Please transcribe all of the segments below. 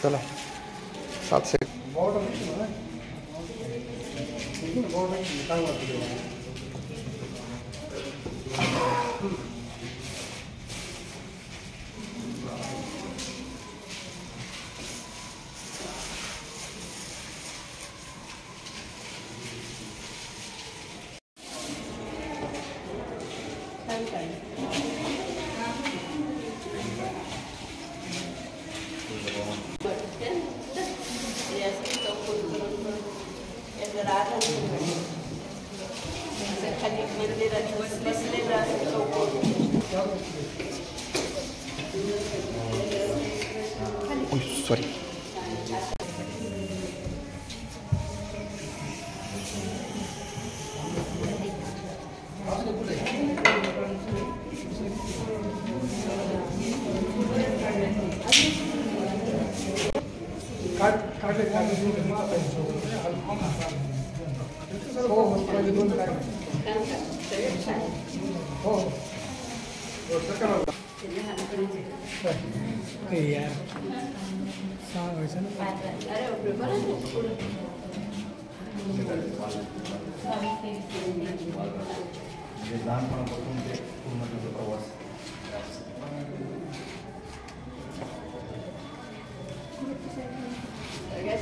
चला 7 second sorry यार लहानपणापासून ते पूर्ण त्याचा प्रवास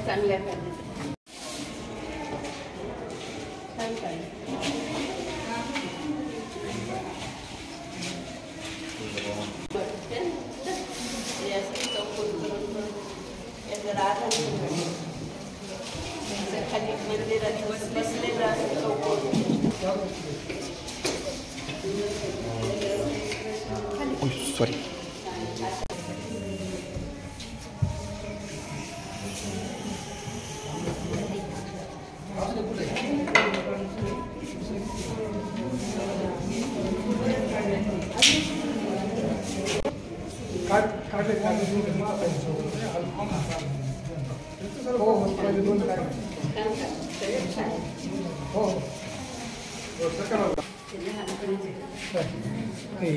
चांगल्या खाली मंदिरात बसलेला सॉरी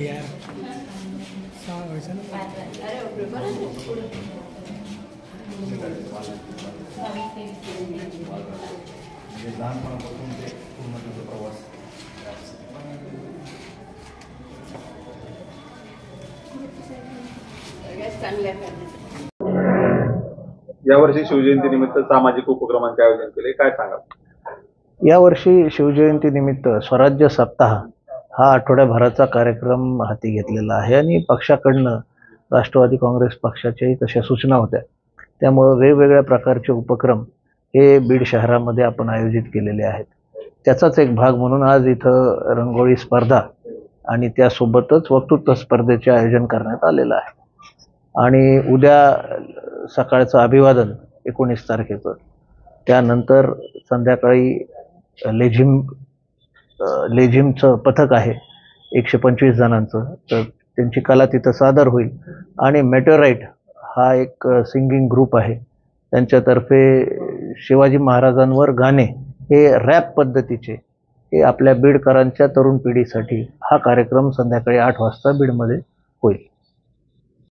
यार लहानपणापासून ते पूर्ण त्याचा प्रवास चांगल्या यावर्षी शिवजयंतीनिमित्त सामाजिक उपक्रमांचे आयोजन केले, काय सांगाल? यावर्षी शिवजयंतीनिमित्त स्वराज्य सप्ताह हा आठवड्याभराचा कार्यक्रम हाती घेतलेला आहे आणि पक्षाकडनं राष्ट्रवादी काँग्रेस पक्षाच्याही तशा सूचना होत्या. त्यामुळं वेगवेगळ्या प्रकारचे उपक्रम हे बीड शहरामध्ये आपण आयोजित केलेले आहेत. त्याचाच एक भाग म्हणून आज इथं रंगोळी स्पर्धा आणि त्यासोबतच वक्तृत्व स्पर्धेचे आयोजन करण्यात आलेलं आहे. आणि उद्या सकाळचं अभिवादन 19 तारखेचं, त्यानंतर संध्याकाळी लेझिमचं पथक आहे 125 जणांचं, तर त्यांची कला तिथं सादर होईल. आणि मेटेओराइट हा एक सिंगिंग ग्रुप आहे, त्यांच्यातर्फे शिवाजी महाराजांवर गाणे हे रॅप पद्धतीचे हे आपल्या बीडकरांच्या तरुण पिढीसाठी हा कार्यक्रम संध्याकाळी 8 वाजता बीडमध्ये होईल.